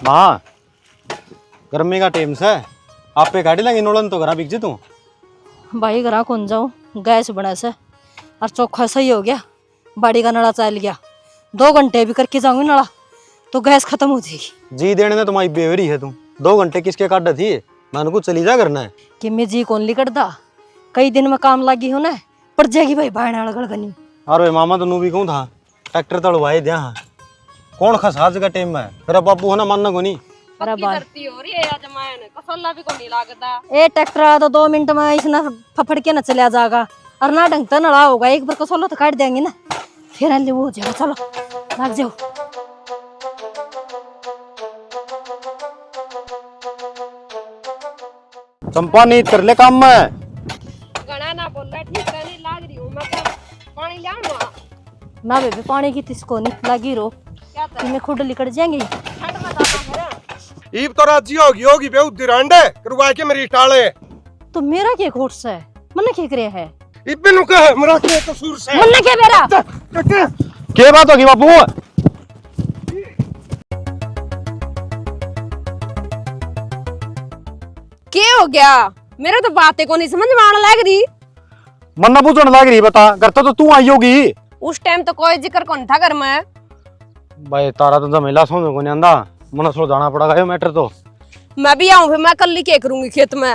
हाँ गर्मी का टाइम से आप पे गाड़ी लगी नोलन तो घर बिक जी तू भाई घर कौन जाऊँ, गैस बना से और चोखा सही हो गया। बाड़ी का नड़ा चल गया, 2 घंटे भी करके जाऊंगी नड़ा तो गैस खत्म हो जाएगी। जी देने ने तुम्हारी बेवरी है तू 2 घंटे किसके काटा थी मैंने को चली जा करना है कि मैं जी कौन लिकड़दा, कई दिन में काम लगी हूँ ना पड़ जाएगी भाई बाहर अड़गड़ गनी। अरे मामा तो नू भी कहूँ था ट्रैक्टर तड़वाए दिया हाँ कौन खस आज का टाइम में मेरा बापू है ना मानना को नहीं। अरे करती हो रही है आज मायने कसौला भी को नहीं लागता। ए ट्रैक्टर आ तो 2 मिनट में इसना फफड़ के न चला जाएगा और ना ढंग से नड़ा होगा। एक बार कसौला तो काट देंगे ना फिर वो हो जाएगा। चलो भाग जाओ। चंपा नहीं कर ले काम में गणा ना बोल रहा ठीक रहने लाग रही हूँ मैं तो पानी लाऊंगा ना बेबे पानी की तिसको नहीं लगी रो क्या कि मैं खुद लिकड़ जाएंगे। ठंड में जाता मेरा ईब तो राजी होगी बे उधर अंडे करवा के मेरी टाले तो मेरा क्या खोट से मन क्या करे है इबे नु कह मेरा के कसूर से मन क्या मेरा क्या बात होगी बापू क्या हो गया मेरे तो बातें को नहीं समझ में आने लग रही। मन्ना पूछने लग रही बता घर तो तू आई होगी उस टाइम तो कोई जिक्र कौन था घर में। भाई तारा तो जमेला समझ को नहीं आंदा मना थोड़ा जाना पड़ेगा ये मैटर तो मैं भी आऊं फिर मैं कल ही क्या करूंगी खेत में।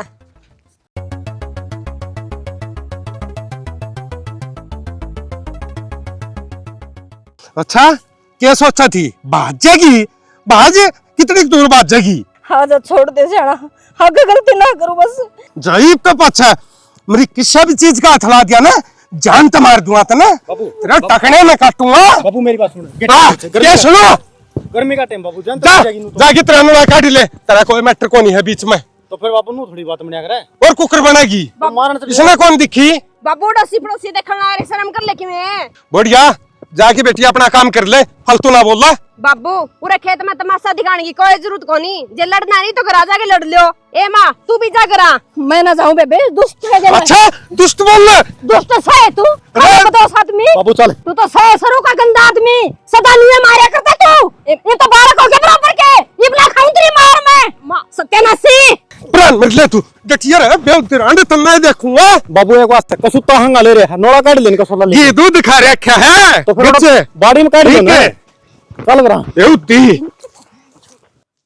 अच्छा क्या सोचा थी भाज जाएगी भाज कितनी दूर भाज जाएगी। हाँ जा छोड़ दे जाना आगे गलती ना करो बस। जाइब तो पछा मेरी किसी भी चीज का हाथ ला दिया ना जान तो मार दूंगा था ना तेरा टकने में काटूंगा। बापू मेरी बात सुन क्या सुनो गर्मी का टाइम बापू जानता जाके तेरा नुआ काट ले तेरा कोई मैटर को नहीं है बीच में तो फिर बापू नु थोड़ी बात बनिया करे और कुकर बनेगी मारन इसने कौन दिखी बाबू डोसी पड़ोसी देखने आ रहे शर्म कर ले कि मैं बढ़िया जाके बेटी अपना काम कर ले फालतू ना बोल रहा। बाबू पूरे खेत में तमाशा दिखाने की कोई जरूरत को नहीं जे लड़ना नहीं तो घर आ जाके लड़ लियो। ए माँ तू भी जा करा मैं ना जाऊं बेबे दुष्ट है जरा। अच्छा दुष्ट बोल रहा दुष्ट है तू बताओ आदमी बापू चल तू तो सरो का गंदा आदमी सदा लिए मारा करता तू ये तो बालक हो गया बराबर के ये बला खाऊं तेरी मार मैं सत्यानाशी प्राण मर ले तू डटिया रे बेउतिर अंडे तो मैं देखूंगा। बाबू एक वास्ते कसु तो हंगा ले रे नोड़ा काट लेने का सोला ये दूध खा रखा है तो फिर बच्चे बाड़ी में काट लेना चल करा बेउती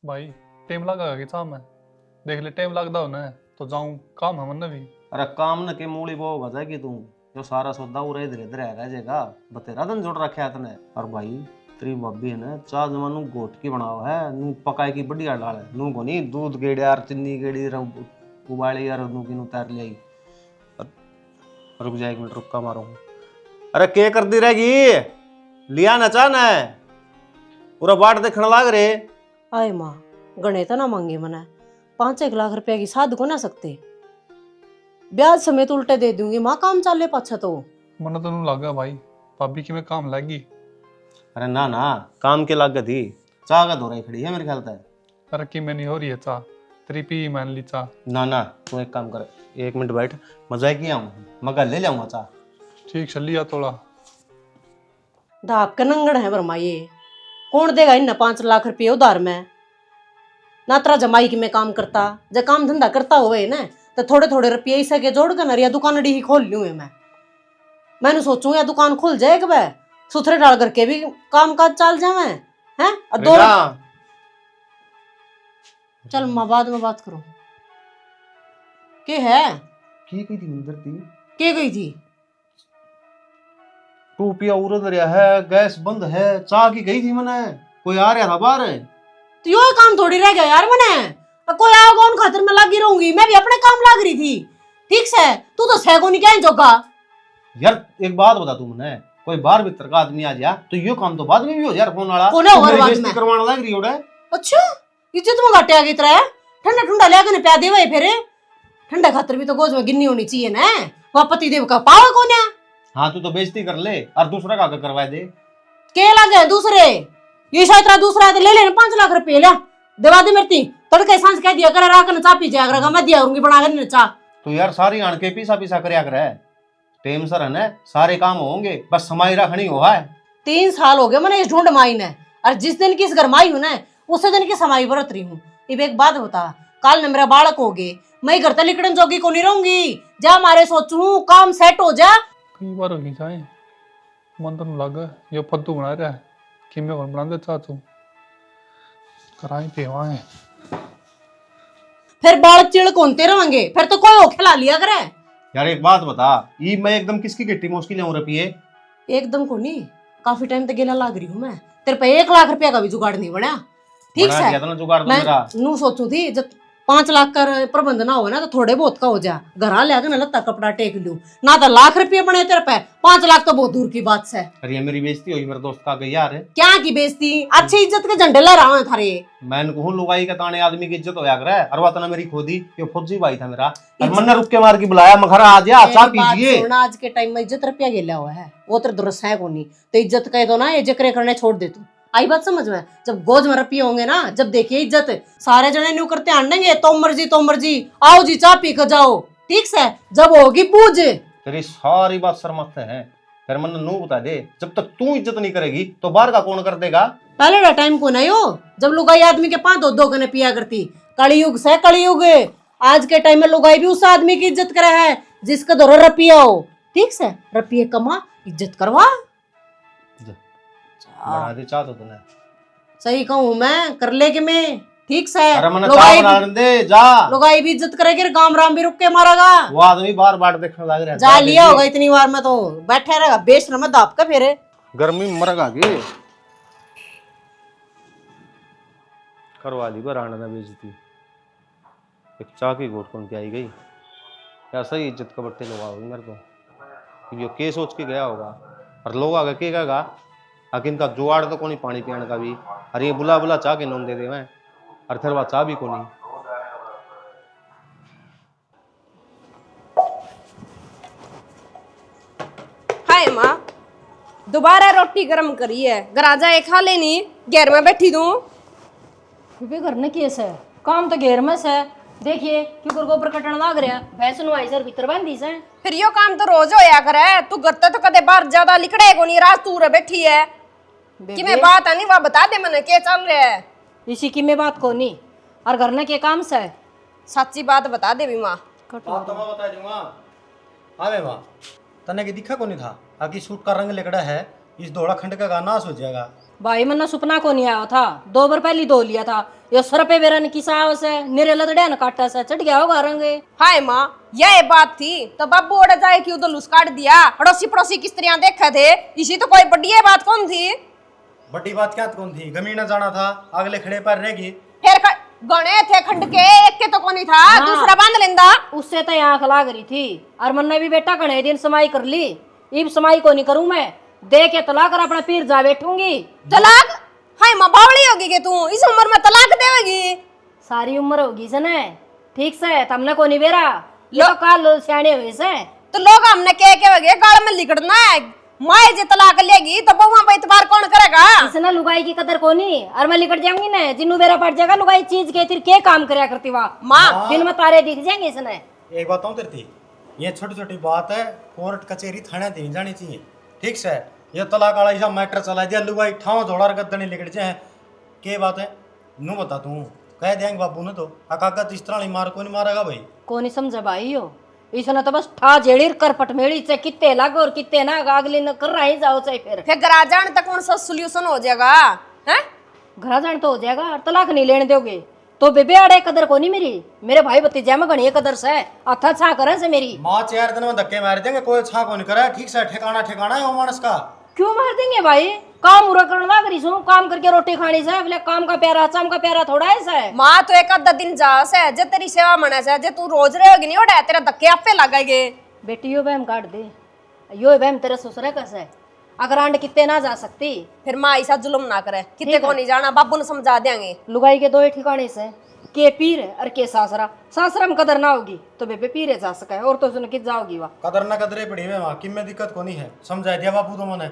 भाई टाइम लगा कि काम है देख ले टाइम लगता हो ना तो जाऊं काम है मन भी। अरे काम न के मूली वो बजाएगी तू जो सारा सौदा उरे इधर इधर रह जाएगा बतेरा दिन जोड़ रखा है तने। और भाई तेरी भाभी है ना चाह जमानू गोट की बनाओ है नू पकाए की बढ़िया डाल है नू को नहीं दूध गेड़े यार चीनी गेड़ी उबाली यार नू की नू तैर ले रुक जा 1 मिनट रुक्का मारो। अरे के कर दी रहेगी लिया ना चाह ना पूरा बाट देखने लाग रे। आए माँ गणे तो ना मांगे मना 5-1 लाख रुपया की साध को ना सकते ब्याज समेत उल्टे दे दूंगी माँ काम चाले पाछा तो मन तो लगा भाई भाभी की मैं काम लगी। अरे ना ना काम के लागत ही चाह का धोराई खड़ी है मेरे ख्याल से। अरे की मैं नहीं हो रही है चाह तेरी पी मान ली चाह। ना ना तू एक काम कर 1 मिनट बैठ मजा की आऊँ मगर ले जाऊंगा चाह। ठीक चल लिया थोड़ा धाक का नंगड़ है बरमा ये कौन देगा इन 5 लाख रुपये उधार में ना तेरा जमाई की मैं काम करता जब काम धंधा करता हुए ना तो थोड़े थोड़े रुपये ऐसे के जोड़ कर ना या दुकान डी ही खोल लूँ मैंने सोचूं या दुकान खुल जाए कब सुथरे डाल करके भी काम काज चल जावे हैं और 2 चल माँ बाद में बात करो के है की गई थी मंदिर थी के गई थी टूपिया उड़ रहा है गैस बंद है चाह की गई थी मैंने कोई आ रहा था बाहर तो यो काम थोड़ी रह गया यार मैंने कोई आया कौन खातिर मैं लगी रहूंगी मैं भी अपने काम लग रही थी ठीक से तू तो सैको नहीं क्या जोगा यार एक बात बता तू मैंने कोई बाहर भीतर का आदमी आ जा तो यो काम तो बाद में भी हो यार फोन वाला कोने होगा बाद में करवाने लग रही है। अच्छा इज्जत में घाटे आ गई तरह ठंडा ठंडा लेके ने प्या देवे फिर ठंडा खातर भी तो गोज में गिन्नी होनी चाहिए ना वह पति देव का पावा कौन है। हाँ तू तो बेइज्जती कर ले और दूसरा का करवा दे के लगे दूसरे ये शायद दूसरा तो ले लेना 5 लाख रुपये ले दवा दे मेरी तड़के सांस कह दिया करे राख न चा पी जाया करेगा मैं दिया करूंगी बना कर चा तो यार सारी आण के पीसा पीसा करया करे टेम सर है ना सारे काम होंगे बस समाई रखनी हो है 3 साल हो गए मैंने इस ढूंढ माई ने और जिस दिन की इस घर माई हूं ना उसे दिन की समाई बरत रही हूँ। अब एक बात बता, कल न मेरा बालक हो गए, मैं घर तक लिखड़न जोगी को नहीं रहूंगी। जा मारे सोचू काम सेट हो जा। कई बार होगी जाए मन तो लग ये फद्दू बना रहा है कि मैं बना दे चाचू कराई पेवाए। फिर बालक चिड़ कोनते रहेंगे, फिर तो कोई और खिला लिया करे। यार एक बात बता, ई मैं एकदम किसकी गिट्टी मुश्किल ले रही एकदम को नहीं, काफी टाइम तक गेला लाग रही हूँ मैं। तेरे पे 1 लाख रुपया का भी जुगाड़ नहीं बना। ठीक बना है, दिया था ना जुगाड़ तो मैं मेरा। नू सोचू थी जब 5 लाख का प्रबंध ना हो ना तो थोड़े बहुत का हो जा, घर ले आकर लत्ता कपड़ा टेक लूं ना। तो लाख रुपये बने तेरे पे, 5 लाख तो बहुत दूर की बात है। अरे ये मेरी बेइज्जती हुई, मेरे दोस्त का गई यार। क्या की बेइज्जती, अच्छी इज्जत के झंडे लहरा रहा है थारे। मैंने कहूँ लुगाई का ताने आदमी की इज्जत होया करे, और वो तना मेरी खोदी ये फौजी भाई था मेरा, और मन ने रुक के मार के बुलाया, मखरा आ जा चाह पीजिए। आज के टाइम में इज्जत रुपया गेला हुआ है, वो तेरे दुरस है कोनी। तो इज्जत कह दो ना, ये जकरे करने छोड़ दे तू। आई बात समझ में? जब गोज में रुपये होंगे ना, जब देखिए इज्जत सारे जने न्यू करते आनेंगे, तो मर्जी आओ जी चाह पी कर जाओ। ठीक से जब होगी पूज। तेरी सारी बात शर्मत है, फिर मन नू बता दे, जब तक तू इज्जत नहीं करेगी तो बाहर का कौन कर देगा? पहले का टाइम को नहीं हो जब लुगाई आदमी के 5-2 गने पिया करती। कलयुग से कलयुग, आज के टाइम में लुगाई भी उस आदमी की इज्जत करे है जिसका दो रुपया हो। ठीक से रुपये कमा, इज्जत करवा। बना दे चाह तो तूने। सही कहूँ मैं, कर ले कि मैं। ठीक से अरे मन चाह बना दे जा। लुगाई भी इज्जत करेगी, काम राम भी रुक के मारेगा। वो आदमी बार बार देखने लग रहा है। जा लिया होगा इतनी बार में तो बैठे रहेगा बेशरम दाप का फिर। गर्मी में मरगा के करवा ली बराना ने बेइज्जती। एक चाह की घोट कौन के आई गई, ऐसा ही इज्जत का बट्टे लोग आओगे मेरे को। यो के सोच के गया होगा, और लोग आगे के कहेगा आखिर इनका जुगाड़ तो कोनी पानी पीने का भी। अरे ये बुला बुला चाह के नोम दे दे मैं, और फिर चाह भी कोनी। हाय माँ, दोबारा रोटी गरम करी है, घर आ जाए खा लेनी। घेर में बैठी दूं। भी करने की है काम तो घेर में से। देखिए क्यों गोबर कटन लाग रहा, भैंस नुआई सर भीतर बांधी से। फिर यो काम तो रोज होया करे, तू करते तो कदे बाहर ज्यादा लिखड़े को नहीं, रात तू रे बैठी है कि मैं बात आनी वह बता दे मने क्या चल रहा है। इसी की मैं बात को नहीं, और करने के काम से सच्ची बात बता दे भी माँ। बात तो मैं बता दूंगा। हाँ माँ, तने की दिखा को नहीं था आकि सूट का रंग लिकड़ा है, इस धोड़ा खंड का गाना हो जाएगा। भाई मन्ना सुपना को नहीं आया था, 2 बार पहले धो लिया था। ये सर पे बेरन की साव से निरे लदड़े न काटा से चढ़ गया होगा रंग। हाय माँ, यह बात थी तो बाबू उड़ जाए क्यों तो लुस काट दिया। अड़ोसी पड़ोसी की स्त्रियां देखे थे, इसी तो कोई बढ़िया बात कौन थी? बड़ी बात क्या कौन थी? गमीना जाना था, अगले खड़े पर रहेगी। फिर गणे थे खंड के, एक के तो कोनी था, दूसरा बांध लेंदा। उससे तो आंख लाग रही थी, और मन्ना भी बेटा कने दिन समाई कर ली। इब समाई को नहीं करूं मैं, दे के तलाक कर अपना पीर जा बैठूंगी। तलाक? हाय माँ, बावली होगी के तू इस उम्र में तलाक देवेगी? सारी उम्र होगी से ने। ठीक से तमने को नहीं बेरा लो काल सियाने हुए से। तो लोग हमने के वगे गाल में लिकड़ना है। माए जे तलाक लेगी तो बहुआ पे इतबार कौन करेगा? इसने लुगाई की कदर को नहीं, और मैं लिकट जाऊंगी ना जिन्नू बेरा पड़ जाएगा लुगाई चीज के फिर के काम करया करती वहां माँ। दिन में तारे दिख जाएंगे इसने। एक बात तेरे थी, ये छोटी छोटी बात है, कोर्ट कचहरी थाने नहीं जानी चाहिए। ठीक से ये तलाक वाला ऐसा मैटर चला दिया, लुगाई ठाव झोड़ा गद्दनी लिकड़ जाए। के बात है नू बता, तू कह देंगे बाबू ने तो कागज इस तरह नहीं मार को नहीं मारेगा भाई। को नहीं समझा भाई हो, इसने तो बस ठा जेड़ी कर पटमेड़ी से कितने लागो और कितने ना अगले न कर रहा ही जाओ चाहे फिर घरा जाने तक कौन सा सोल्यूशन हो जाएगा? हैं घरा जाने तो हो जाएगा, और तलाक नहीं लेने दोगे तो बेबे आड़े कदर को नहीं मेरी। मेरे भाई भतीजे में घनी कदर से अथा छा करे से मेरी। माँ 4 दिन में धक्के मार देंगे, कोई छा को नहीं करे। ठीक से ठिकाना ठिकाना है वो मानस का। क्यों मार देंगे भाई? काम पूरा करना लाग रही सुनो, काम करके रोटी खानी से बोले काम का प्यारा चाम का प्यारा थोड़ा है से। माँ तो एक आधा दिन जा से जे तेरी सेवा मना से, जे तू रोज रहेगी नहीं ओडा तेरा धक्के आपे लगेगे। बेटी यो बहम काट दे, यो बहम तेरे ससुरे कैसे अगर आंड कितने ना जा सकती। फिर माँ ऐसा जुल्म ना करे, कितने को नहीं जाना, बाबू ने समझा देंगे। लुगाई के 2 ठिकाने से के पीर और के सासरा। सासरा में कदर ना होगी तो बेबे पीरे जा सके, और तो सुन कित जाओगी वहाँ। कदर ना कदरे पड़ी है माँ, किम में दिक्कत को नहीं है, समझा दिया बाबू तो मैंने।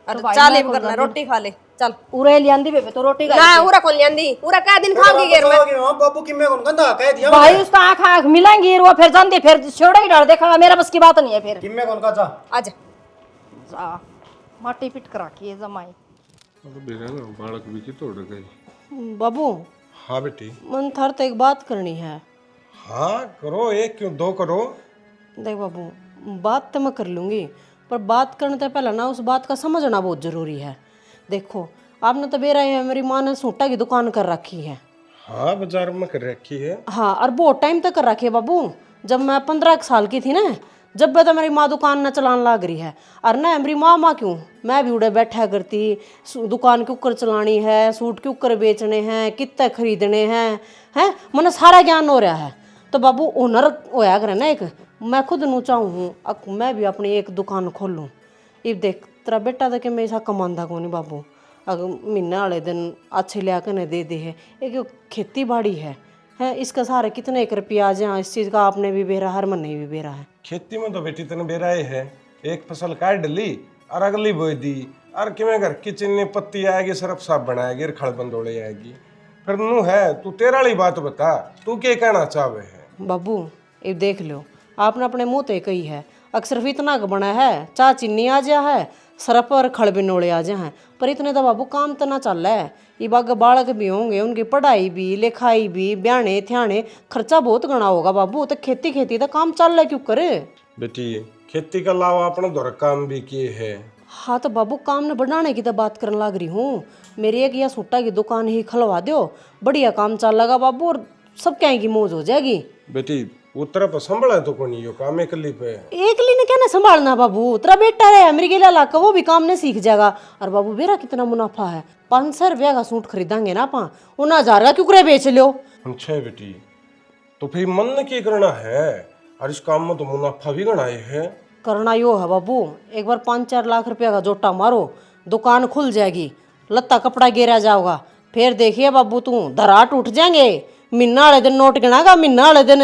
अरे चल ही करना, रोटी खा ले चल। उरे लियांदी बेबे तो रोटी ना उरा कौन लियांदी, उरा क्या दिन खाओगी घेर में? बाबू किम में कौन गंदा कह दिया भाई उसका आँख आँख मिलाएंगी वो फिर जानती फिर छोड़ा ही डाल देखा, मेरा बस की बात नहीं है फिर। किम में कौन का जा आजा जा माटी पिट कर रखी है जमाई। बालक भी की तोड़ गई। बाबू हाँ बेटी। मन थार तो एक बात करनी है। हाँ करो, एक क्यों दो करो। देख बाबू, बात तो मैं कर लूँगी, पर बात करने से पहले ना उस बात का समझना बहुत ज़रूरी है। देखो आपने तो बेरा है, मेरी माँ ने सूटा की दुकान कर रखी है। हाँ बाजार में कर रखी है। हाँ, और बहुत टाइम तक कर रखी है बाबू। जब मैं 15 साल की थी ना, जब भी तो मेरी माँ दुकान न चलाने लग रही है। और ना मेरी माँ क्यों, मैं भी उड़े बैठा करती, दुकान के ऊपर चलानी है, सूट के ऊपर बेचने हैं, कितने खरीदने हैं मैंने सारा ज्ञान हो रहा है। तो बाबू ओनर होया करे ना एक, मैं खुद नू चाहूँ मैं भी अपनी एक दुकान खोलूँ। ये देख तेरा बेटा तो कि मैं ऐसा कमांदा को नहीं बाबू, अगर महीने वाले दिन अच्छे लिया के न दे दे है। एक खेती बाड़ी है इसका सारे कितने एक रुपया आज यहाँ इस चीज़ का आपने भी बेरा, हर महीने भी बेरा है। खेती में तो बेटी तने बेराए है, एक फसल काट डली और अगली बोई दी, और किमें घर किचन में पत्ती आएगी, सरफ साफ बनाएगी और खड़ बंदोड़े आएगी। फिर नू है तू तेरा वाली बात बता, तू क्या कहना चाहे है। बाबू ये देख लो, आपने अपने मुंह ते कही है, अक्सर इतना का बना है, चाह चीनी आ जा है, सरफ और खड़ बिनोड़े आ जा है, पर इतने तो बाबू काम तो ना चल रहा है। ये बाग बालक भी होंगे, उनकी पढ़ाई भी, लिखाई भी, ब्याने थ्याने, खर्चा बहुत गना होगा बाबू। तो खेती तो काम चल रहा है क्यों करे। बेटी खेती के अलावा अपने दौर काम भी किए है। हाँ तो बाबू काम ने बढ़ाने की तो बात करने लग रही हूँ। मेरी एक या सूटा की दुकान ही खुलवा दो, बढ़िया काम चल लगा बाबू, और सब क्या की मौज हो जाएगी। बेटी वो तरफ संभला तो कौन यो काम एकली पे। एकली ने क्या ना संभालना बाबू, तेरा बेटा है अमेरिका इलाका, वो भी काम ने सीख जाएगा। और बाबू मेरा कितना मुनाफा है, 500 रुपया का सूट खरीदेंगे ना पा, 19,000 का क्यों करे बेच लो। अच्छा बेटी, तो फिर मन ने क्या करना है, और इस काम में तो मुनाफा भी गणाए है। करना यो है बाबू, एक बार 5-4 लाख रुपया का जोटा मारो, दुकान खुल जाएगी, लत्ता कपड़ा गिरा जाओगा। फिर देखिए बाबू तू धराट उठ जाएंगे, महीना वाले दिन नोट गिनागा, महीना वाले दिन।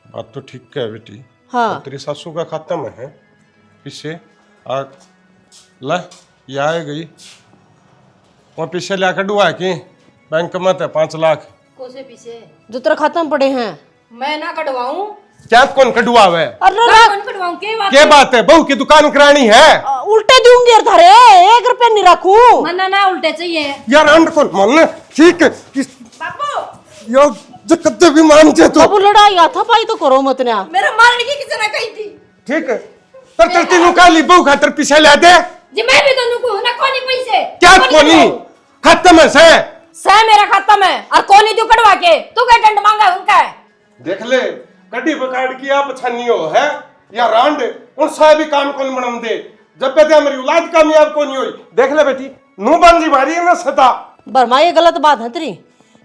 बात तो ठीक है बेटी। हाँ तेरी सासू का खाता में है पीछे, और ले ये आ गई, वो पीछे लिया कटुआ की बैंक में थे 5 लाख। कोसे पीछे जो तेरा खाता में पड़े हैं। मैं ना कटवाऊं। क्या कौन कटुआ है। कौन कटवाऊं, क्या बात है, बहू की दुकान करानी है। उल्टे दूंगी यार थारे, 1 रुपया नहीं रखूं। मन्ना ना उल्टे चाहिए यार अंड कौन मन ठीक है बापू। यो जो कद्दे भी मान जे तो बाबू लड़ाई आता पाई तो करो मत ना। मेरा मारने की किसी ने कही थी। ठीक है, पर चलती नु काली बहू खातर पीछे ले दे। जी मैं भी तो नुको ना कोनी पैसे। क्या कोनी खत्म है से मेरा खाता में, और कोनी तू कटवा के तू क्या दंड मांगा है उनका है। देख ले कड्डी पकाड़ की आप छानियो है या रांड, उन सा भी काम कौन बनम दे, जब पे मेरी औलाद कामयाब कोनी होई। देख ले बेटी नु बांजी मारी है ना सदा। बरमा ये गलत बात है तेरी,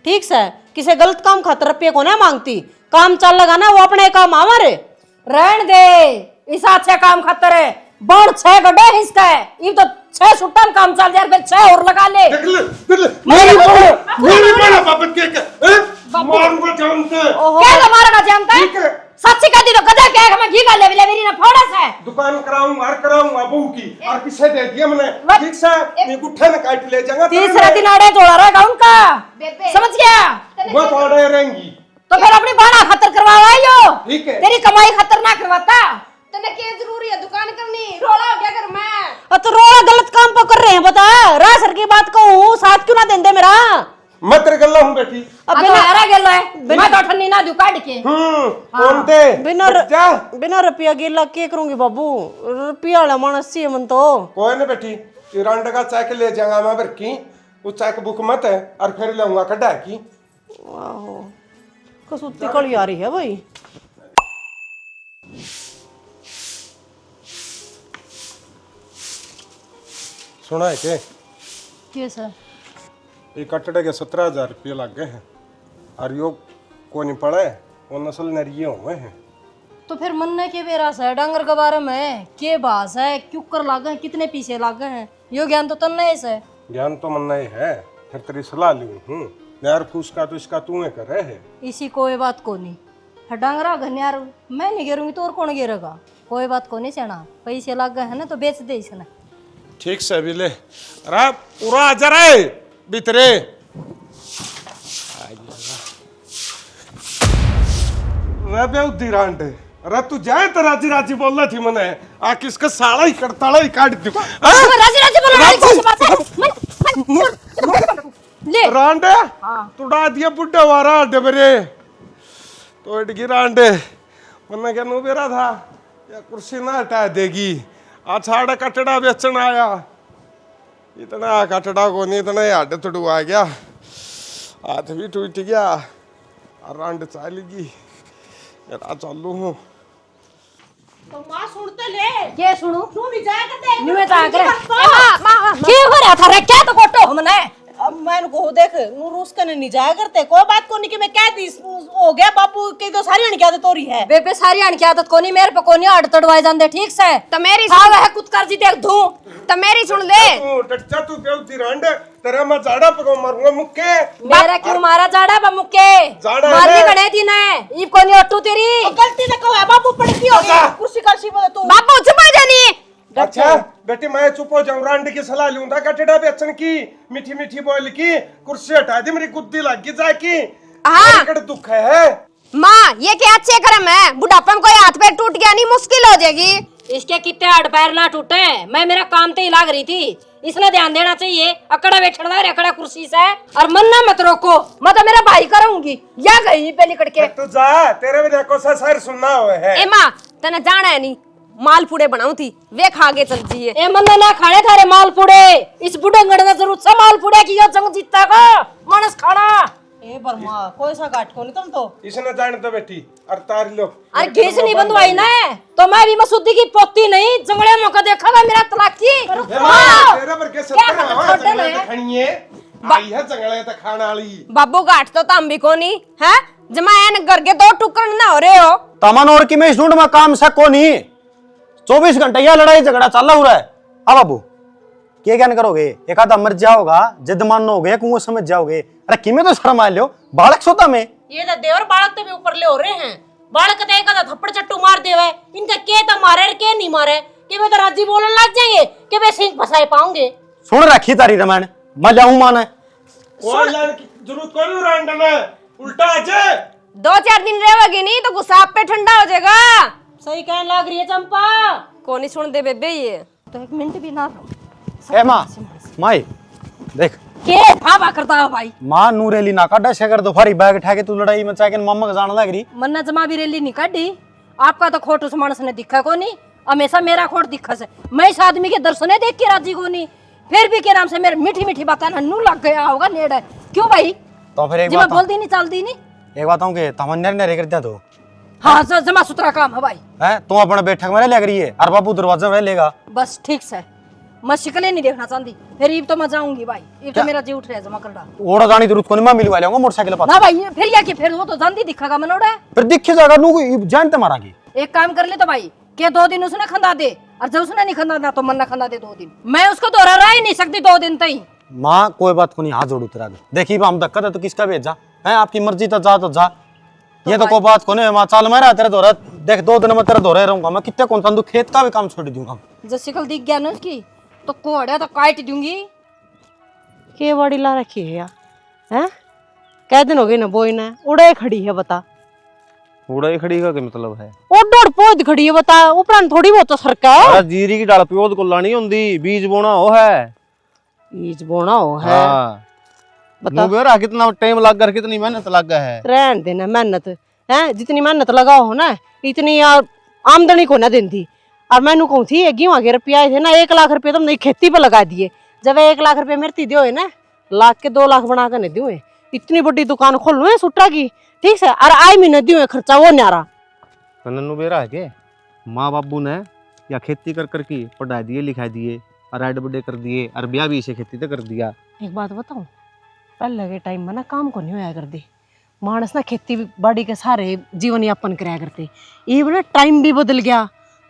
ठीक से किसी गलत काम खातर रुपये को ना मांगती, काम चल लगा ना वो अपने काम आवारे। रहन दे, इस अच्छा काम खातर है, बड़ 6 गड्ढे हिस्सा है, ये तो 6 सुट्टा काम चल जाए, फिर 6 और लगा ले। देख ले मेरी बड़ा बाबत के मारूंगा जानते क्या मारेगा जानता है। ठीक है, सच्ची कहती तो गधा क्या है, मैं घी का ले मेरी ना फोड़ा सा है। दुकान कराऊंगा बहू की, और किसे दे दिया मैंने। ठीक से ये गुट्ठा न काट ले जाऊंगा। तीसरा दिन आड़े तोड़ा रहेगा उनका, समझ गया। वो तो आड़े रहेंगी, तो फिर अपनी बाड़ा खतर करवावा यो। ठीक है, तेरी कमाई खतर ना करवाता। तने क्या जरूरी है दुकान करनी, रोला हो गया कर मैं। तो रोड़ा गलत काम पर कर रहे हैं बता, रासर की बात कहूँ साथ क्यों ना देंदे मेरा। मैं तेरे गल्ला हूँ बेटी। अब बिना हरा गेलो है, मैं तो ठन्नी ना दू काट के। कौन दे बिना रुपया गिला के करूंगी बाबू, रुपया वाला मानस चाहिए मन तो। कोई ना बेटी, रांडा का चाय के ले जाऊंगा मैं भर की, उस चाय के बुक मत है, और फिर लाऊंगा कड्डा की। आहो कसूती कड़ी आ रही है भाई। सुना है के के सर ये कटड़े के 17,000 रुपये लग गए हैं, और यो को नहीं पड़ा है, वो नस्ल नरिये हुए हैं। तो फिर मन के बेरा से डांगर के बारे में के बास है, क्यों कर लागे हैं, कितने पीछे लागे हैं, यो ज्ञान तो तन्ने से। ज्ञान तो मन नहीं है, फिर तेरी सलाह ली हूँ। यार फूस का तो इसका तू करे है। इसी कोई बात को नहीं है, डांगरा घन्यार मैं नहीं गिरूंगी तो और कौन गिरेगा। कोई बात को नहीं सेना, पैसे लाग गए है ना तो बेच दे इसने। ठीक से भी ले, अरे पूरा जरा भीतरे अरे तू जाए तो राजी राजी बोल रही थी मैंने, आ किसका साला ही करताड़ा ही काट दू। राजी राजी बोलो, ले रांडे तुड़ा दिया बुड्ढा वारा डबरे तो इटकी रांडे मन्ना क्या नु बेरा था या कुर्सी ना हटा देगी आछाड़ा कटड़ा बेचन आया इतना कटड़ा को नहीं इतना हड्ड तुड़वा गया हाथ भी टूट गया और रांड चालेगी यार चालू हूँ तो मां सुनते ले के सुनो तू नहीं जाया करते नुए ता करे माँ के हो रहा था रे क्या तो कोटो हमने अब मैंने को देख नू रूस कने नहीं जाया करते कोई बात को नहीं कि मैं कह दी हो गया बापू की तो सारी अण की आदत हो रही है बेबे सारी अण की आदत कोनी मेरे पे कोनी अड़ तड़वाए जांदे ठीक से तो मेरी खा है कुछ कर जी देख धू तो मेरी सुन ले तू टच्चा तू बेवती रांड तेरा मैं जाड़ा पको मारूंगा मुक्के मेरा क्यों मारा जाड़ा बमुके जाड़ा मार भी है। गणे थी ने ई कोनी अट्टू तेरी गलती से कहो है बापू पड़ती हो गई कुर्सी कर्सी पे तू बापू चुप हो जानी अच्छा बेटी मैं चुप हो जाऊं रांड की सलाह लूंगा कटड़ा बेचन की मीठी मीठी बोल की कुर्सी हटा दी मेरी गुद्दी लग जाकी हाँ। कड़ दुख है माँ ये क्या अच्छे कर्म है बुढ़ापे में कोई हाथ पैर टूट गया नहीं मुश्किल हो जाएगी इसके कितने हड पैर ना टूटे मैं मेरा काम तो ही लाग रही थी इसलिए ध्यान देना चाहिए अकड़ा बैठना है अकड़ा कुर्सी से और मन्ना मत रोको मैं तो मेरा भाई करूंगी या गई पे निकट के तू जा तेरे बिना को सा सर सुनना हुआ है ए माँ तने जाना है नहीं मालपुड़े बनाऊ थी वे खा के चल जिए ए मन्ना ना खाने थारे मालपुड़े इस बुढ़ंगड़ ने जरूर से मालपुड़े की यो जंग जीता का मानस खाना ए बर्मा कोई सा गाठ को नहीं तुम तो इसने जान दो बेटी और तार लो अरे घीस नहीं बंधवाई ना तो मैं भी मसूदी की पोती नहीं जंगड़े मौका देखा था मेरा तलाकी तेरे पर के क्या सत्तर खबर हवा छोटे जंगले ने? ते खणिए आई है जंगले ते खाना वाली बाबू गाठ तो हम भी को नहीं है जमायन घर के दो टुकड़ ना हो रहे हो तमन और की मैं इस ढूंढ में काम सको नहीं 24 घंटे यह लड़ाई झगड़ा चल रहा है अब बाबू क्या ज्ञान करोगे एक आधा मर जाओगा जिद मान होगे कुएं समझ जाओगे अरे किमें तो शर्म आ लो बालक सोता में ये तो देवर बालक तो भी ऊपर ले हो रहे हैं बालक तो एक आधा थप्पड़ चट्टू मार देवे इनका के तो मारे के नहीं मारे कि वे तो राजी बोलने लग जाएंगे कि वे सिंह फसाए पाऊंगे सुन रखी तारी रमन मैं जाऊं माने और लान की जरूरत कोई नहीं रांड में उल्टा आजे 2-4 दिन रहेगी नहीं तो गुस्सा आप पे ठंडा हो जाएगा सही कहने लग रही है चंपा को नहीं सुन दे बेबे ये तो एक मिनट भी ना ए मां माई देख के भावा करता है भाई मां नूरेली ना काटा शकर दो फारी बैग उठा के तू लड़ाई में चाके मामा का जान लग रही मन्ना जमा भी रेली नहीं काटी आपका तो खोट उस मानस ने दिखा को नहीं हमेशा मेरा खोट दिखा से मैं इस आदमी के दर्शने देख के राजी को नहीं फिर भी के नाम से मेरे मीठी मीठी बात नू लग गया होगा नेड़ क्यों भाई तो फिर एक जी मैं बात बोलती नहीं चलती नहीं एक बात हूं के तमन्या ने कर दिया तो हाँ जमा सुथरा काम है भाई हैं तू अपने बैठक में लग रही है और बाबू दरवाजे में लेगा बस ठीक से मैं शिकले नहीं देखना चाहती फिर ईब तो मैं जाऊंगी भाई ईब तो मेरा जी उठ रहा है जमा कर डाल ओड़ा जानी जरूरत को नहीं मैं मिलवा लूंगा मोटरसाइकिल पर ना भाई फिर या कि फिर वो तो जानती दिखेगा मनोड़ा फिर दिखे जाएगा नू जानते मारागी एक काम कर ले तो भाई के 2 दिन उसने खंदा दे और जब उसने नहीं खंदा ना तो मन ना खंदा दे 2 दिन मैं उसको दोहरा रहा ही नहीं सकती 2 दिन तक माँ कोई बात को नहीं हाथ जोड़ू तेरा देखी हम धक्का तो किसका भेजा है आपकी मर्जी तो जा ये तो कोई बात को नहीं माँ चाल मारा तेरा दोहरा देख 2 दिन में तेरा दोहरा रहूंगा मैं कितने कौन तंदू खेत का भी काम छोड़ दूंगा जब शिकल दिख गया ना उसकी तो कोड़े तो काट दूंगी के बड़ी ला रखी है यार हैं कै दिन हो गए ना बोई ना उड़े खड़ी है बता उड़ाई खड़ी का क्या मतलब है ओडोड़ पोद खड़ी है बता ऊपर थोड़ी बहुत तो सरका अरे जीरी की डाल प्योद को लानी होंदी बीज बोना हो है बीज बोना हो है बता मुबेरा कितना टाइम लग कर कितनी मेहनत लग गया है रहन देना मेहनत है जितनी मेहनत लगाओ हो ना इतनी यार आमदनी को ना देती और मैनू कहूँ थी गेहूं के रुपये आए थे ना 1 लाख रुपये तुमने खेती पे लगा दिए जब 1 लाख रुपये मेरे दियो है ना लाख के 2 लाख बना कर नहीं दियो है इतनी बड़ी दुकान खोल लू है सुट्टा की ठीक है और आई महीने दियो है खर्चा वो न्यारा नन्नू बेरा है के माँ बाबू ने या खेती कर कर की पढ़ा दिए लिखा दिए और ऐड बड़े कर दिए और ब्याह भी इसे खेती तो कर दिया एक बात बताऊं पहले के टाइम में ना काम को नहीं होया करते मानस ना खेती बाड़ी के सारे जीवन यापन कराया करते ये बोले टाइम भी बदल गया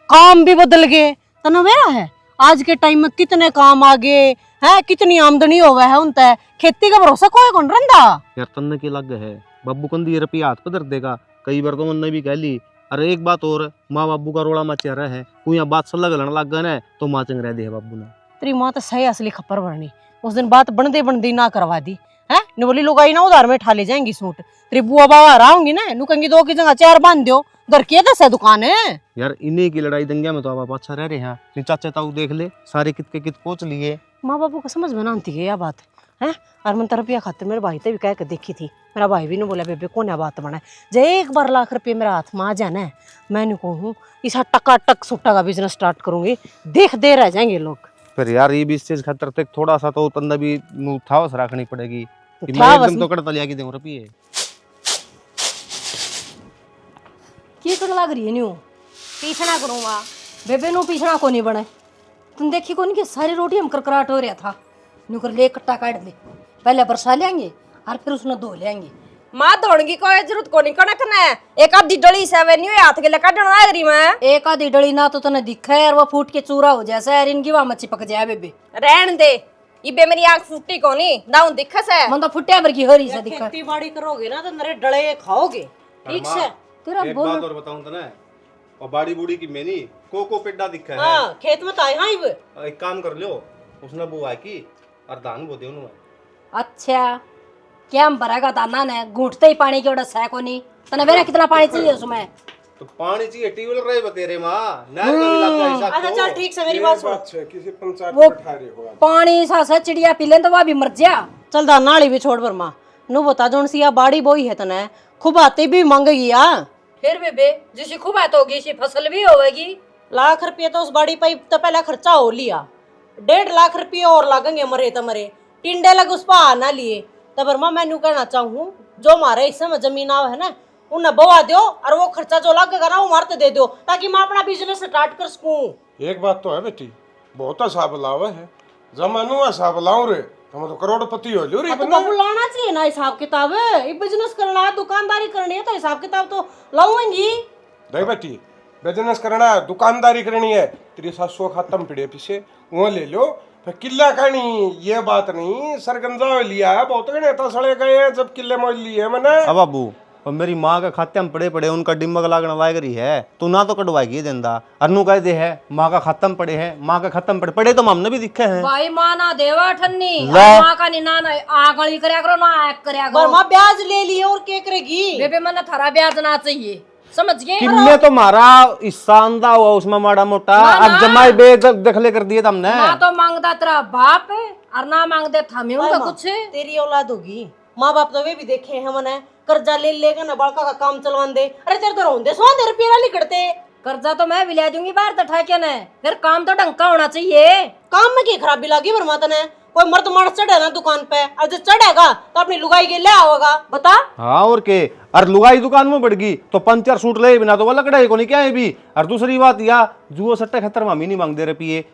काम भी बदल गए तना मेरा है आज के टाइम में कितने काम आगे है कितनी आमदनी हो गया है उनते खेती का भरोसा कोई कौन रंदा यार तन्ने की लग है बाबू कंदी रुपया हाथ पर देगा कई बार तो मैंने भी कह ली अरे एक बात और माँ बाबू का रोड़ा मचा रहा है कोई यहाँ बात सलग लग गए ना तो माँ चंग रह दे बाबू ने तेरी माँ तो सही असली खप्पर भरनी उस दिन बात बनदी ना करवा दी है न बोली लोग आई ना उधार में ठा ले जाएंगी सूट तेरी बुआ बाबा रहूंगी ना नु कहेंगी 2 की जगह 4 बांध दो घर की है दुकान है यार इन्हीं की लड़ाई दंगे में तो आप अच्छा रह रहे हैं चाचा ताऊ देख ले सारे कित के कित पहुंच लिए माँ बापू को समझ में ना आती है यह बात है। और मन रुपया खाते मेरे भाई ते भी कह के देखी थी, मेरा भाई भी ने बोला बेबे कौन है बात बना जब एक बार लाख रुपये मेरा हाथ में आ जाए ना, मैं नहीं कहूँ इस टका टक सुट्टा का बिजनेस स्टार्ट करूंगी, देख दे रह जाएंगे लोग। फिर यार ये भी इस चीज खतर तक थोड़ा सा तो तंदा भी थावस रखनी पड़ेगी कि मैं थावस एकदम तो कड़ता लिया के दूं रुपये। की कर लग रही है न्यू पीछना करूंगा। बेबे नु पीछना को नहीं बने। तुम देखी को नहीं कि सारी रोटी हम करकराट हो रहा था। न्यू कर ले कट्टा काट ले, पहले बरसा लेंगे और फिर उसने धो लेंगे। माँ धोने की कोई जरूरत को नहीं, कड़क ना एक आधी डली से वे नहीं हाथ के लिए काटना आ रही मैं। एक आधी डली ना तो तने दिखा है और वो फूट के चूरा हो जैसा यार, इनकी वहां मच्छी पक जाए बेबे। रहन दे, इबे मेरी आंख फूटी को नहीं दाऊं दिखस है। मन तो फुट्टिया भर की हो रही से दिखा। खेती बाड़ी करोगे ना तो नरे डले खाओगे, ठीक से। तेरा एक बोल बात और बताऊं तो ना, और बाड़ी बूढ़ी की मैनी को पेड्डा दिखा है। हाँ खेत में तो आए हाँ इब। एक काम कर लो, उसने बुआ की और धान बो दे उन्होंने। अच्छा क्या हम भरेगा दाना ने घूटते ही पानी की ओडा सै को नहीं तने मेरा कितना पानी चाहिए उसमें। तो पानी चाहिए ट्यूबवेल रहे बतेरे माँ, नहर का भी लगता है अच्छा चल ठीक से मेरी बात सुन। किसी पंचायत वो बैठा रहे हो। पानी सा सा चिड़िया पी ले तो वह भी मर जा। चल दा नाली भी छोड़ बरमा, नु बता जोन सी बाड़ी बोई है तने खूब आते भी मांगेगी या फिर बेबे जिसी खूब आत होगी इसी फसल भी होगी। लाख रुपये तो उस बाड़ी पर तो पहला खर्चा हो लिया, 1.5 लाख रुपये और लगेंगे मरे तो मरे, टिंडे लग उस पर आ ना लिए। तब बरमा मैं न्यू कहना चाहूँ जो हमारे इस समय जमीन आव है ना उन्हें बवा दो और वो खर्चा जो लगेगा ना वो मारते दे दो ताकि मैं अपना बिजनेस स्टार्ट कर सकूँ। एक बात तो है बेटी, बहुत हिसाब लावा है, जमानू हिसाब लाऊं रे तो तो करोड़पति हो लो रे। तो बाबू लाना चाहिए ना हिसाब किताब, ये बिजनेस करना है दुकानदारी करनी है तो हिसाब किताब तो लाऊंगी। देख बेटी, बिजनेस करना है दुकानदारी करनी है, तेरी 700 खत्म पड़े पीछे वो ले लो, फिर किला कहानी ये बात नहीं। सरगंजा लिया है बहुत गणे तो सड़े गए हैं जब किले मोल लिए मैंने। अब बाबू और मेरी माँ का खाते में पड़े पड़े उनका डिम्बक लागण वायग रही है, तू ना तो कटवाएगी देंदा अनु कह दे है माँ का खत्म पड़े है, माँ का खत्म पड़े पड़े तो हमने भी दिखे हैं। भाई माँ ना देवा ठन्नी ला। माँ का ना ना आगली करया करो ना आग करया करो। बरमा ब्याज ले लिए और क्या करेगी बेबे मैंने थारा ब्याज ना चाहिए, समझ गए। किन्ने तो मारा ईशानदा हुआ उसमें माड़ा मोटा, अब जमाई बे दखले कर दिए तुमने। ना तो मांगदा तेरा बाप और ना मांगदे थामे उनका कुछ। तेरी औलाद होगी, माँ बाप तो वे भी देखे हैं मैंने, कर्जा ले लेगा ना बड़का का काम चलवान दे। अरे तेरे तो रोंदे 100 रुपया लिखते कर्जा तो मैं भी ले दूंगी बाहर तठा के ने, फिर काम तो ढंग का होना चाहिए। काम में की खराबी लगी बरमा तने, कोई मर्द मार्च चढ़े ना दुकान पे और जो चढ़ेगा तो अपनी लुगाई के ले आओगा बता। हाँ और के, और लुगाई दुकान में बढ़ गई तो 5-4 सूट ले बिना तो वो लकड़ाई को नहीं क्या है भी। और दूसरी बात या जुओ सट्टे खतर मामी नहीं मांग दे रुपये,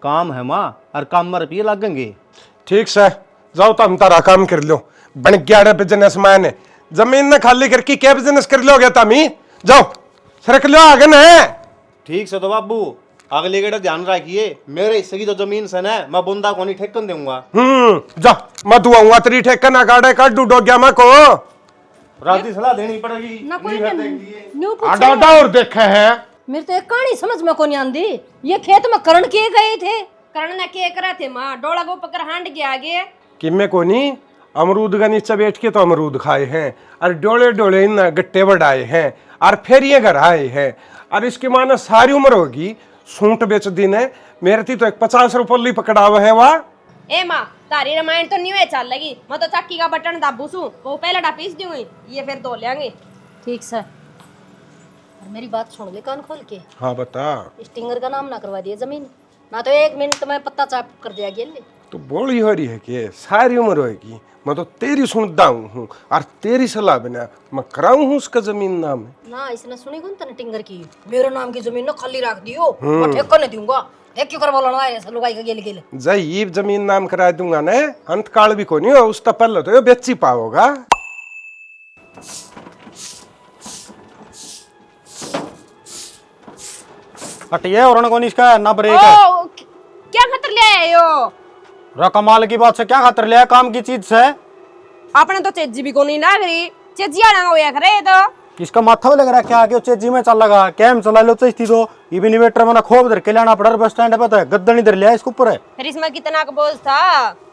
काम है माँ और काम में रुपये लगेंगे। ठीक से जाओ तो हम तारा काम कर लो, बन गया बिजनेस मैन, जमीन ने खाली करके क्या बिजनेस कर लोगे तमी, जाओ सरक लो आगे न। ठीक से तो बाबू अगले गेड़ा ध्यान रखिए, मेरे हिस्से की जो जमीन से ना मैं बुंदा को नहीं ठेकन दूंगा। जा मैं दुआऊंगा तेरी ठेकन अगाड़े का डूडो गया मैं को राजी सलाह देनी पड़ेगी। ना कोई नहीं करते लिए। न्यू आडा आडा और देखा है मेरे तो एक कहानी समझ में को नहीं आंदी, ये खेत में करण किए गए थे। करण ने के करे थे माँ, डोला को पकड़ हांड के आगे कि मैं को नहीं अमरूद का नीचे बैठ के तो अमरूद खाए हैं और डोले डोले इन गट्टे बढ़ाए हैं और फिर ये घर आए हैं और इसकी माने सारी उम्र होगी सूट बेच दी ने मेरे थी तो एक 50 रुपये पकड़ा हुआ है वहाँ। ए माँ तारी रामायण तो नहीं हुए चल लगी, मैं तो चक्की का बटन दाबू सू वो पहले डापीस दूंगी, ये फिर धो लेंगे। ठीक से और मेरी बात सुन ले कान खोल के। हाँ बता। स्टिंगर का नाम ना करवा दिया जमीन, ना तो 1 मिनट में पत्ता चाप कर दिया गेले। तो बोली हो रही है कि सारी उम्र होगी, मैं तो तेरी सुनता हूँ और तेरी सलाह बिना मैं कराऊं हूँ उसका जमीन नाम है ना। इसने सुनी कौन तने टिंगर की, मेरे नाम की जमीन ना खाली रख दियो, मैं ठेका नहीं दूंगा। एक क्यों कर बोलना है ऐसा लुगाई का गेले गेले। जय जमीन नाम करा दूंगा ना, अंत काल भी को नहीं हो उस पहले तो ये बेची पाओगा। हटिए और कौन इसका ना ब्रेक है। ओ क्या खतर ले आए हो? कमाल की बात से क्या खातर लिया काम की चीज से। आपने तो चेजी भी को नहीं ना करी, चेजिया ना होया करे तो इसका माथा में लग रहा है क्या कि चेजी में चल लगा कैम चला लो चाहिए तो इवन इन्वेटर में खोब धर के लाना पड़ा बस स्टैंड पे गद्दन इधर लिया इसके ऊपर है। फिर इसमें कितना का बोझ था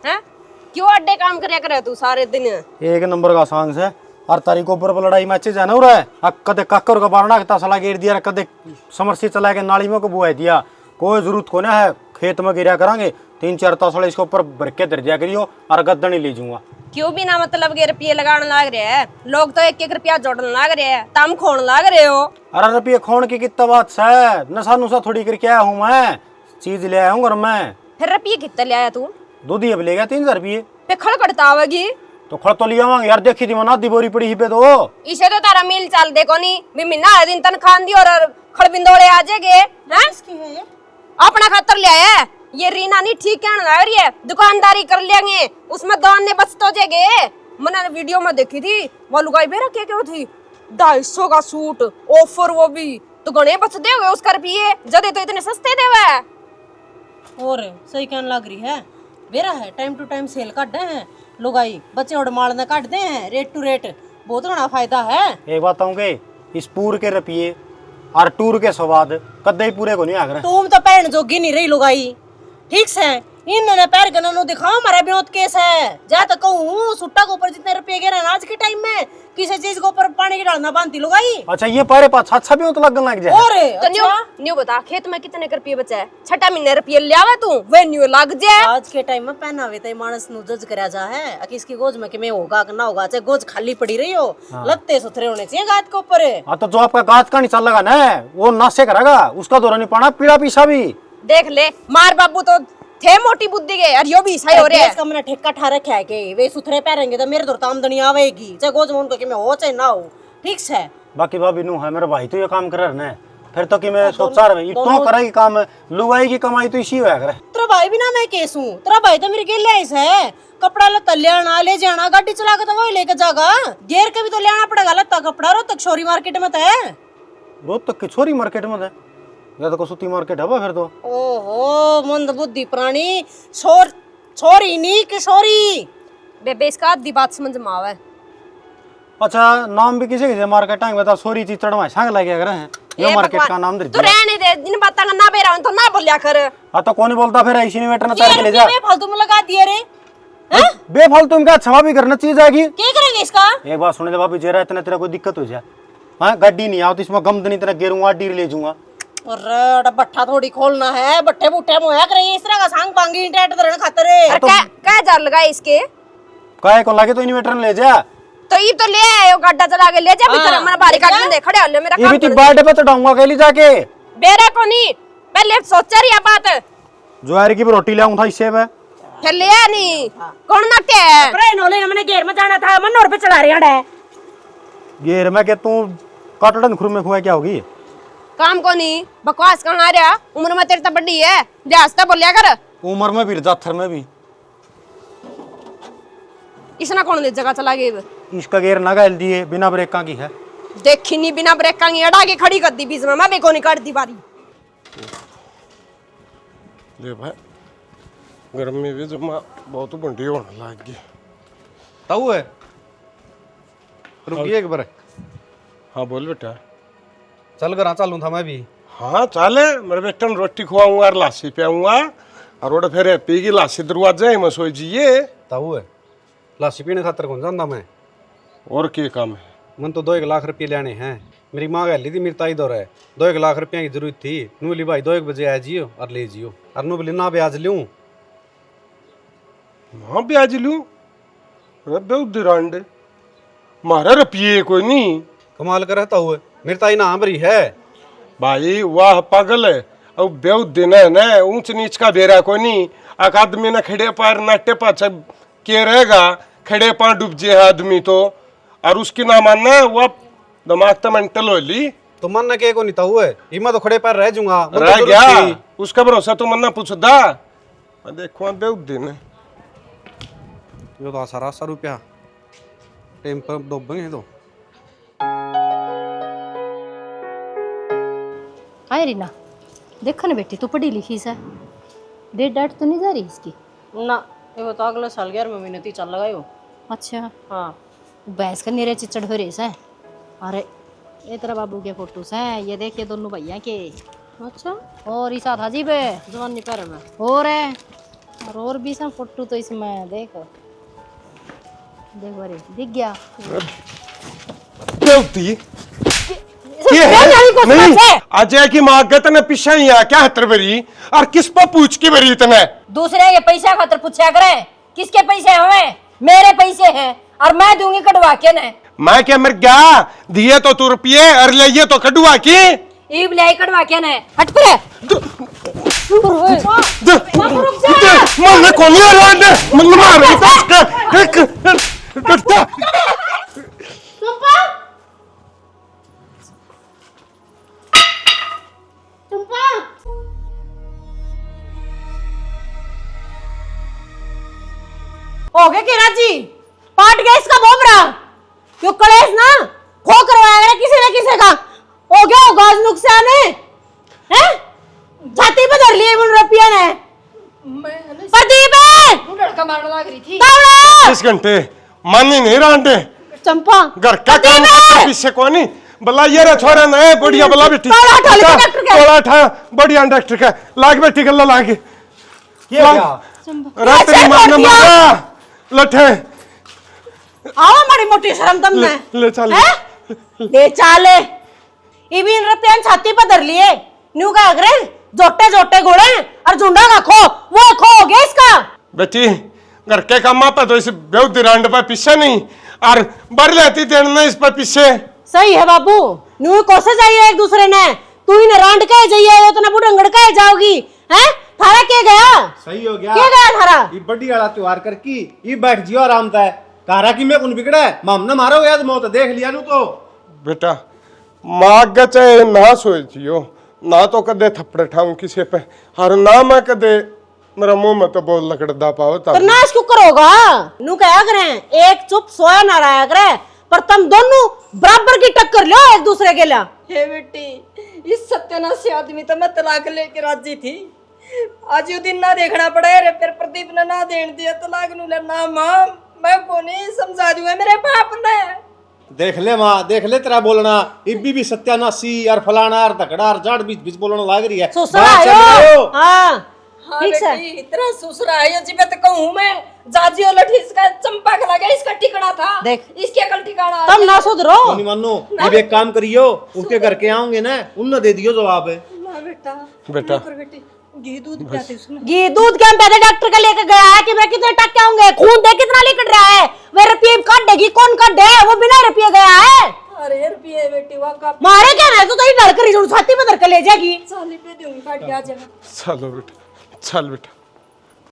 हैं? क्यों अड्डे काम करया करे तू सारे दिन? एक नंबर का सांस है और तारीख को ऊपर लड़ाई मैच जाना हो रहा है। कदे काकर का बारना तसला गिर दिया, कदे समरसी चला के नाली में को बुआ दिया, कोई जरूरत को ना है खेत में गिरा करांगे 3-4 तसले इसके ऊपर भर के धर दिया करियो और गद्दन ही ले जाऊंगा। क्यों बिना मतलब के रुपये लगाने लाग रहे हैं? लोग तो 1-1 रुपया जोड़ने लाग रहे हैं, तम खोन लाग रहे हो। अरे रुपये खोण की कितना बात है, नशा नुशा थोड़ी करके आया हूँ मैं, चीज ले आया हूँ घर में। फिर रुपये कितने ले आया तू? दूध ही अब ले गया 3000 रुपये। पे खड़ कड़ता आवेगी तो खड़ तो लिया आवांगे यार, देखी थी मना आधी बोरी पड़ी ही पे तो। इसे तो तारा मिल चाल देखो नहीं, मैं महीना हर दिन तनखान दी और खड़ बिंदोड़े आ जाएगे हैं? अपना खातर ले आया है। ये रीना नहीं ठीक कहने लग रही है, दुकानदारी कर लेंगे उसमें दान ने बच तो जाएंगे। मैंने वीडियो में देखी थी वो लुगाई बेरा क्या थी, 250 का सूट ऑफर, वो भी तो गणे बच दे उसका रुपये, जदे तो इतने सस्ते देवे। और सही कहने लग रही है, बेरा है टाइम टू टाइम सेल काटते हैं लुगाई, बच्चे उड़माड़ने काटते हैं रेट टू रेट, बहुत घना फायदा है। एक बात कहूँगे, इस पूर के रुपये और टूर के स्वाद कदे ही पूरे को नहीं आकर। तुम तो पहन जोगी नहीं रही लुगाई, ठीक से इन्होंने पैर गननो दिखाओ, हमारा ब्योत केस है। जा तो कहूँ सुट्टा के ऊपर जितने रुपये गिरे आज के टाइम में, किसी चीज के ऊपर पानी की डालना बांधती लुगाई। अच्छा ये पारे पास अच्छा भी हो तो लगन लग जाए। और तो न्यू बता खेत में कितने रुपये बचे है? 6 महीने रुपये ले आवे तू, वे न्यू लग जाए। आज के टाइम में पहनावे तो मानस नु जज करया जा है, किसकी गोज में कि में होगा कि ना होगा, चाहे गोज खाली पड़ी रही हो, लगते सुथरे होने चाहिए गात के ऊपर। हाँ तो जो आपका गाज का नहीं चल लगा ना, वो नाशे करेगा, उसका दौरा नहीं पाना, पीड़ा पीछा भी। देख ले मार बाबू तो थे मोटी बुद्धि के, और यो भी सही हो रहे हैं। इसका मैंने ठेका ठा रखा है कि वे सुथरे पहनेंगे तो मेरे दूर आमदनी आवेगी, चाहे गोज में उनको कि मैं हो चाहे ना हो, ठीक है। बाकी भाभी नू है मेरा भाई तो ये काम कर रहा है, फिर तो कि मैं सोचा रहा इतना करेगी काम, लुगाई की कमाई तो इसी होया करे। तेरा भाई भी ना मैं केस हूँ, तेरा भाई तो मेरे के लिए है, कपड़ा लत्ता ले आना ले जाना, गाड़ी चला के तो वही लेके जागा, गेर के भी तो ले आना पड़ेगा लत्ता कपड़ा। रो तक छोरी मार्केट में तो है, रोज तक की छोरी मार्केट में है या तो सूती मार्केट है फिर तो। ओहो मंद बुद्धि प्राणी, छोरी नी किशोरी। बेबे इसका आधी बात समझ में आवे। अच्छा नाम भी किसी किसी मार्केट में बता, सोरी चीज चढ़वा सांग लगे कर हैं ये मार्केट का नाम दे तू रहने दे, जिन बातों का ना बेरा तो ना बोलिया कर। हां तो कौन बोलता फिर ऐसी इन्वर्टर ना तार के ले जा, फालतू में लगा दिए रे, बेफालतू में क्षमा भी करना चीज आएगी। क्या करेंगे इसका? एक बात सुन ले भाभी, जेरा इतना तेरा कोई दिक्कत हो जाए, हां गाड़ी नहीं आओ तो इसमें गम नहीं तेरा गेरूंगा डीर ले जाऊंगा। अरे भट्ठा थोड़ी खोलना है, बट्टे बुट्टे मोया करे इस तरह का सांग पांगी इंटरनेट धरने खातर। क्या जार लगाए इसके काहे को लागे तो इन्वर्टर ले जा, तो ये तो ले आए हो, गड्ढा चला के ले जा भीतर, हमारा बारी काट दे खड़े हो ले मेरा ये भी तो बर्थडे पे चढ़ाऊंगा कहली जाके। बेरा को नहीं पहले सोचा रही बात, ज्वार की भी रोटी ले आऊं था इससे मैं, फिर ले आ नहीं कौन नाटे है? अरे नोले हमने घेर में जाना था, मनोर पे चला रही है घेर में के तू काटड़न खुर में खुआ क्या होगी? काम को नहीं बकवास करना आ रहा, उम्र में तेरे तो बड़ी है, जास्ता बोलिया कर। उम्र में भी जाथर में भी इसना कौन ले जगह चला गए? इसका गेर ना गैल दिए बिना ब्रेका की है, देखी नहीं बिना ब्रेक का अड़ा के खड़ी कर दी बीच में, मैं भी को नहीं काट दी बारी। ले भाई गर्मी भी जमा बहुत बंडी होने लग गई। ताऊ है रुकिए एक बार। हाँ बोल बेटा। चल कर चालू था मैं भी। हाँ चाले, मेरे बेटा रोटी खुआऊंगा और लासी पियाऊंगा और रोड फिर पीगी लासी दरवाजा ही मसोई जिए। ताऊ है लासी पीने खातर कौन जानता मैं, और क्या काम है? मन तो 2-1 लाख रुपये लेने हैं, मेरी माँ गली थी मेरी ताई दौर है, 2-1 लाख रुपये की जरूरत थी। नूली भाई 2-1 बजे आ जियो और ले जियो, और नू बोली ना ब्याज लूँ। हाँ ब्याज लूँ? बहुत रांडे मारा रुपये कोई नहीं। कमाल कर ताऊ है, मेरी ताई ना भरी है भाई वाह पागल है, अब बेउ दिन है ना, ऊंच नीच का बेरा कोई नहीं। एक आदमी ने खड़े पार नाटे पाछा के रहेगा, खड़े पार डूब जे आदमी तो, और उसकी ना मानना वो दिमाग तो मेंटल हो ली। तो मन के को नहीं ताऊ है, इमा तो खड़े पैर रह जाऊंगा रह गया उसका भरोसा तो मन्ना पूछदा। देखो बेउ दिन है यो तो सारा 100 रुपया टेम पर डोबेंगे तो। हाय रीना, देखो ना बेटी तू पढ़ी लिखी से, डेट डाट तो नहीं जा रही इसकी? ना ये तो अगले साल 11वें महीने ती चल लगायो। अच्छा हाँ भैंस का नेरे चिचड़ हो रही है। अरे ये तेरा बाबू के फोटोस हैं, ये देखिए दोनों भैया के। अच्छा और इस आधा जी पे जवानी पर में और है, और भी सब फोटो तो इसमें देखो देखो, अरे दिख गया। बेउती को नहीं से अजय की माँ गत ने पीछा ही आ क्या हतर बरी और किस पर पूछ की बरी इतने दूसरे के पैसा खातर पूछा करे किसके पैसे हमें मेरे पैसे हैं और मैं दूंगी कटवा के ने मैं क्या मर गया दिए तो तू रुपये और लिए तो कटुआ की ईब ले कटवा के ने हट परे मन को नहीं रोड मन मार एक हो गया केरा जी पाट गया इसका बोबरा क्यों कलेश ना खो करवाया किसी न किसी का हो गया होगा आज नुकसान है छाती पे धर लिए रुपया ने प्रदीप लड़का मारने लग रही थी 30 घंटे मानी नहीं रांडे चंपा घर का काम करता पीछे को नहीं बला ये रे छोरा नए बढ़िया बला बेटी तोला ठा बढ़िया डॉक्टर का लाग बेटी गल्ला लाग रात री मारने मारा लठे आओ हमारी मोटी शर्म तुमने ले चल ले चाले इबिन रुपया छाती पे धर लिए न्यू का अगरे जोटे जोटे घोड़े और झुंडा का खो वो खो हो गया इसका बेटी घर के काम पे तो इस बेउदी रांड पे पीछे नहीं और बढ़ लेती तेन इस पे पीछे सही है बाबू न्यू कोसे जाइए एक दूसरे ने तू ही रांड के जाइए उतना बुढ़ंगड़ के जाओगी हैं थारा के गया सही हो गया के गया थारा ये बड़ी वाला त्योहार कर की ये बैठ जियो आराम था कारा की मैं कौन बिगड़ा है मामना मारो याद मौत देख लिया नु तो बेटा माँ चाहे ना सोए जियो ना तो कदे थप्पड़ ठाऊं किसी पे हर ना मैं कदे मेरा मुंह में तो बोल लकड़दा पाओ पर नाश क्यों करोगा नु क्या करें एक चुप सोया ना रहा करे पर तुम दोनों बराबर की टक्कर लो एक दूसरे के लिए हे बेटी इस सत्यानाशी आदमी तो मैं तलाक लेके राजी थी आज यो दिन ना देखना पड़ा रे फिर प्रदीप ने ना देन दिया तलाक नु लेना मां मैं को नहीं समझा दूंगा मेरे बाप ने देख ले माँ देख ले तेरा बोलना इब्बी भी सत्यानाशी और फलाना और धकड़ा और जाट बीच बीच बोलना लाग रही है ससुरा बाहर चल आयो रहे हो। हां हाँ ठीक से बेटी इतना ससुरा है जी मैं तो कहूं मैं जाजियो लठी इसका चंपा का लगा इसका ठिकाना था देख। इसके कल ठिकाना तुम ना सुधरो तो नहीं मानो अब एक काम करियो उनके घर के आओगे ना उनने दे दियो जवाब है ना बेटा बेटा बेटी घी दूध पिलाते उसने घी दूध के हम पहले डॉक्टर का लेकर गया है कि मैं कितने टक्के होंगे खून दे कितना निकल रहा है वे रुपये काट देगी कौन काट दे वो बिना रुपये गया है अरे रुपये बेटी वहां का मारे क्या ना तो ही लड़कर छाती में धर कर ले जाएगी 40 रुपये दूंगी काट के आ जाएगा चलो बेटा चल बेटा